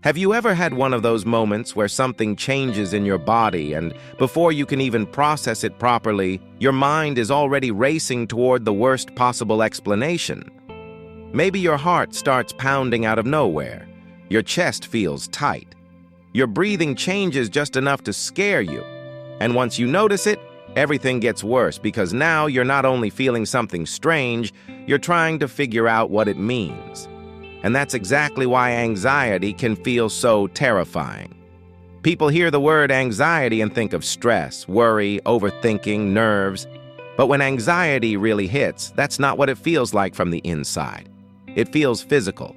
Have you ever had one of those moments where something changes in your body and before you can even process it properly, your mind is already racing toward the worst possible explanation? Maybe your heart starts pounding out of nowhere. Your chest feels tight. Your breathing changes just enough to scare you. And once you notice it, everything gets worse because now you're not only feeling something strange, you're trying to figure out what it means. And that's exactly why anxiety can feel so terrifying. People hear the word anxiety and think of stress, worry, overthinking, nerves. But when anxiety really hits, that's not what it feels like from the inside. It feels physical.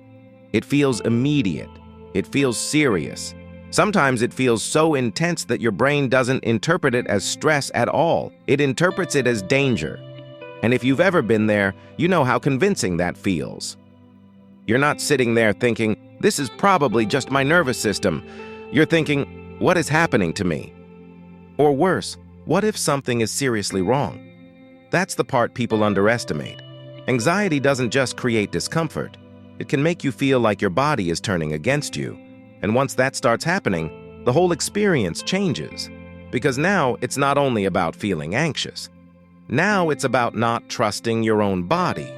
It feels immediate. It feels serious. Sometimes it feels so intense that your brain doesn't interpret it as stress at all. It interprets it as danger. And if you've ever been there, you know how convincing that feels. You're not sitting there thinking, this is probably just my nervous system. You're thinking, what is happening to me? Or worse, what if something is seriously wrong? That's the part people underestimate. Anxiety doesn't just create discomfort. It can make you feel like your body is turning against you. And once that starts happening, the whole experience changes. Because now it's not only about feeling anxious. Now it's about not trusting your own body.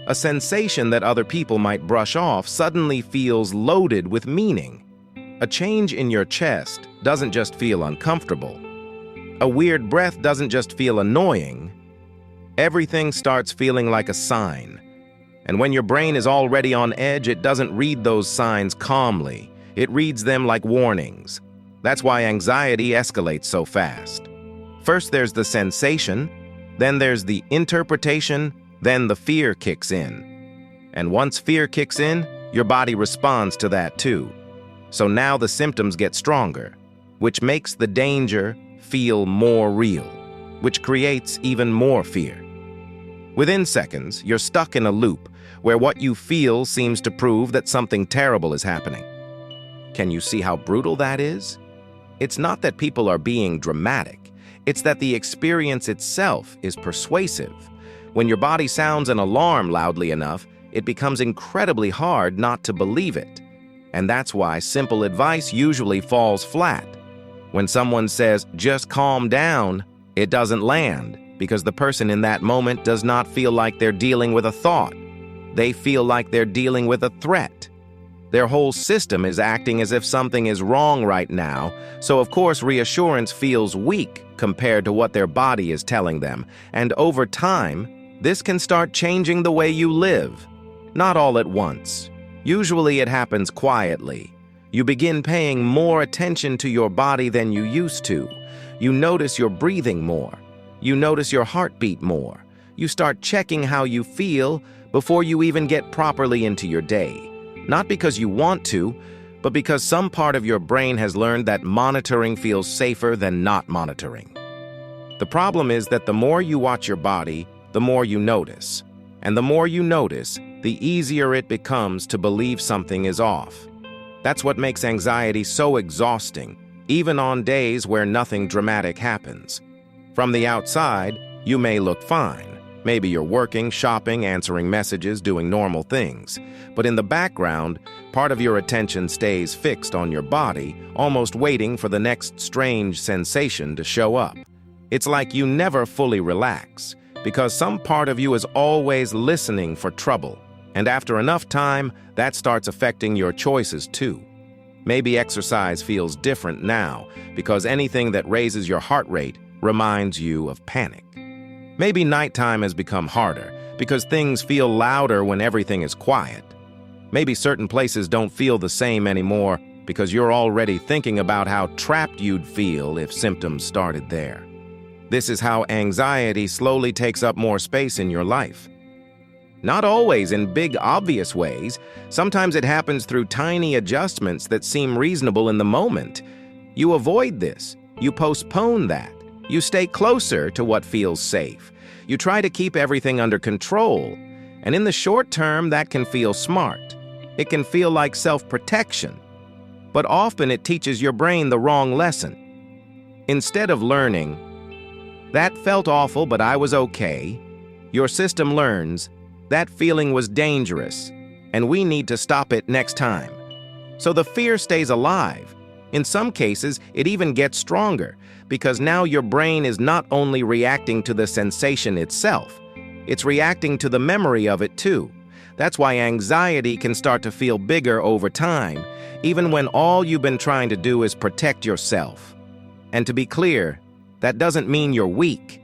A sensation that other people might brush off suddenly feels loaded with meaning. A change in your chest doesn't just feel uncomfortable. A weird breath doesn't just feel annoying. Everything starts feeling like a sign. And when your brain is already on edge, it doesn't read those signs calmly. It reads them like warnings. That's why anxiety escalates so fast. First there's the sensation, then there's the interpretation, then the fear kicks in. And once fear kicks in, your body responds to that too. So now the symptoms get stronger, which makes the danger feel more real, which creates even more fear. Within seconds, you're stuck in a loop where what you feel seems to prove that something terrible is happening. Can you see how brutal that is? It's not that people are being dramatic. It's that the experience itself is persuasive. When your body sounds an alarm loudly enough, it becomes incredibly hard not to believe it. And that's why simple advice usually falls flat. When someone says, just calm down, it doesn't land because the person in that moment does not feel like they're dealing with a thought. They feel like they're dealing with a threat. Their whole system is acting as if something is wrong right now, so of course reassurance feels weak compared to what their body is telling them. And over time, this can start changing the way you live. Not all at once. Usually it happens quietly. You begin paying more attention to your body than you used to. You notice your breathing more. You notice your heartbeat more. You start checking how you feel before you even get properly into your day. Not because you want to, but because some part of your brain has learned that monitoring feels safer than not monitoring. The problem is that the more you watch your body, the more you notice. And the more you notice, the easier it becomes to believe something is off. That's what makes anxiety so exhausting, even on days where nothing dramatic happens. From the outside, you may look fine. Maybe you're working, shopping, answering messages, doing normal things. But in the background, part of your attention stays fixed on your body, almost waiting for the next strange sensation to show up. It's like you never fully relax, because some part of you is always listening for trouble. And after enough time, that starts affecting your choices too. Maybe exercise feels different now, because anything that raises your heart rate reminds you of panic. Maybe nighttime has become harder because things feel louder when everything is quiet. Maybe certain places don't feel the same anymore because you're already thinking about how trapped you'd feel if symptoms started there. This is how anxiety slowly takes up more space in your life. Not always in big, obvious ways. Sometimes it happens through tiny adjustments that seem reasonable in the moment. You avoid this. You postpone that. You stay closer to what feels safe. You try to keep everything under control. And in the short term, that can feel smart. It can feel like self-protection. But often it teaches your brain the wrong lesson. Instead of learning, that felt awful, but I was okay, your system learns, that feeling was dangerous, and we need to stop it next time. So the fear stays alive. In some cases, it even gets stronger, because now your brain is not only reacting to the sensation itself, it's reacting to the memory of it too. That's why anxiety can start to feel bigger over time, even when all you've been trying to do is protect yourself. And to be clear, that doesn't mean you're weak.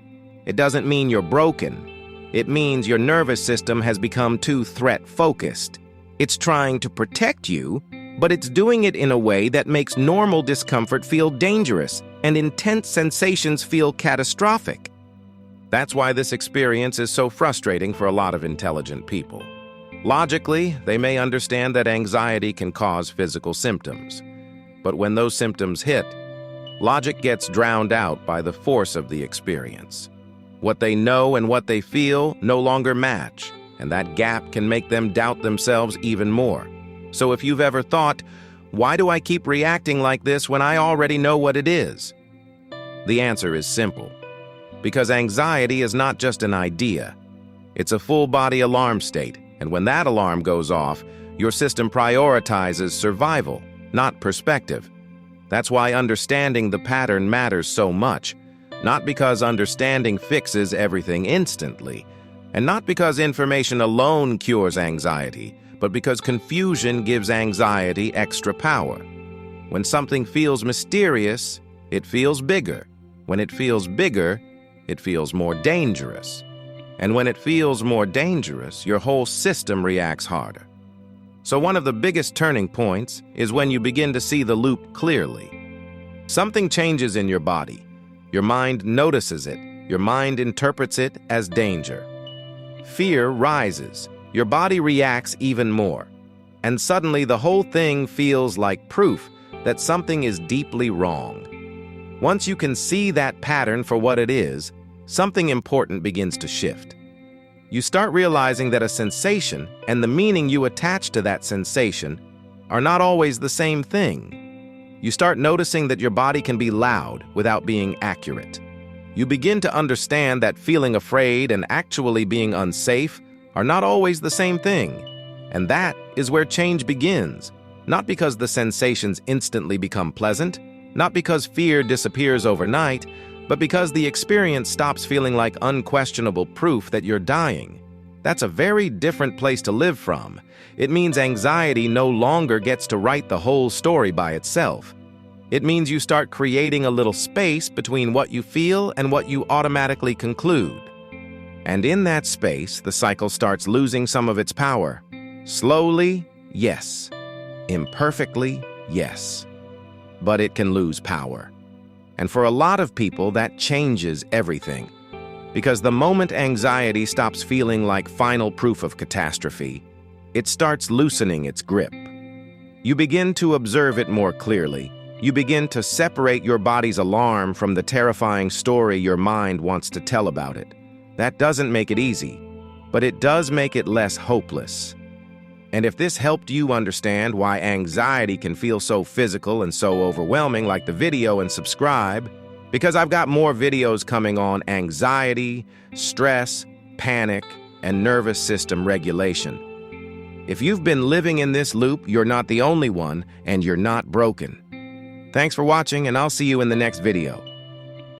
It doesn't mean you're broken. It means your nervous system has become too threat-focused. It's trying to protect you, but it's doing it in a way that makes normal discomfort feel dangerous and intense sensations feel catastrophic. That's why this experience is so frustrating for a lot of intelligent people. Logically, they may understand that anxiety can cause physical symptoms. But when those symptoms hit, logic gets drowned out by the force of the experience. What they know and what they feel no longer match, and that gap can make them doubt themselves even more. So if you've ever thought, why do I keep reacting like this when I already know what it is? The answer is simple. Because anxiety is not just an idea. It's a full-body alarm state, and when that alarm goes off, your system prioritizes survival, not perspective. That's why understanding the pattern matters so much. Not because understanding fixes everything instantly, and not because information alone cures anxiety, but because confusion gives anxiety extra power. When something feels mysterious, it feels bigger. When it feels bigger, it feels more dangerous. And when it feels more dangerous, your whole system reacts harder. So one of the biggest turning points is when you begin to see the loop clearly. Something changes in your body. Your mind notices it. Your mind interprets it as danger. Fear rises. Your body reacts even more. And suddenly the whole thing feels like proof that something is deeply wrong. Once you can see that pattern for what it is, something important begins to shift. You start realizing that a sensation and the meaning you attach to that sensation are not always the same thing. You start noticing that your body can be loud without being accurate. You begin to understand that feeling afraid and actually being unsafe are not always the same thing. And that is where change begins, not because the sensations instantly become pleasant, not because fear disappears overnight, but because the experience stops feeling like unquestionable proof that you're dying. That's a very different place to live from. It means anxiety no longer gets to write the whole story by itself. It means you start creating a little space between what you feel and what you automatically conclude. And in that space, the cycle starts losing some of its power. Slowly, yes. Imperfectly, yes. But it can lose power. And for a lot of people, that changes everything. Because the moment anxiety stops feeling like final proof of catastrophe, it starts loosening its grip. You begin to observe it more clearly. You begin to separate your body's alarm from the terrifying story your mind wants to tell about it. That doesn't make it easy, but it does make it less hopeless. And if this helped you understand why anxiety can feel so physical and so overwhelming, like the video and subscribe, because I've got more videos coming on anxiety, stress, panic, and nervous system regulation. If you've been living in this loop, you're not the only one, and you're not broken. Thanks for watching, and I'll see you in the next video.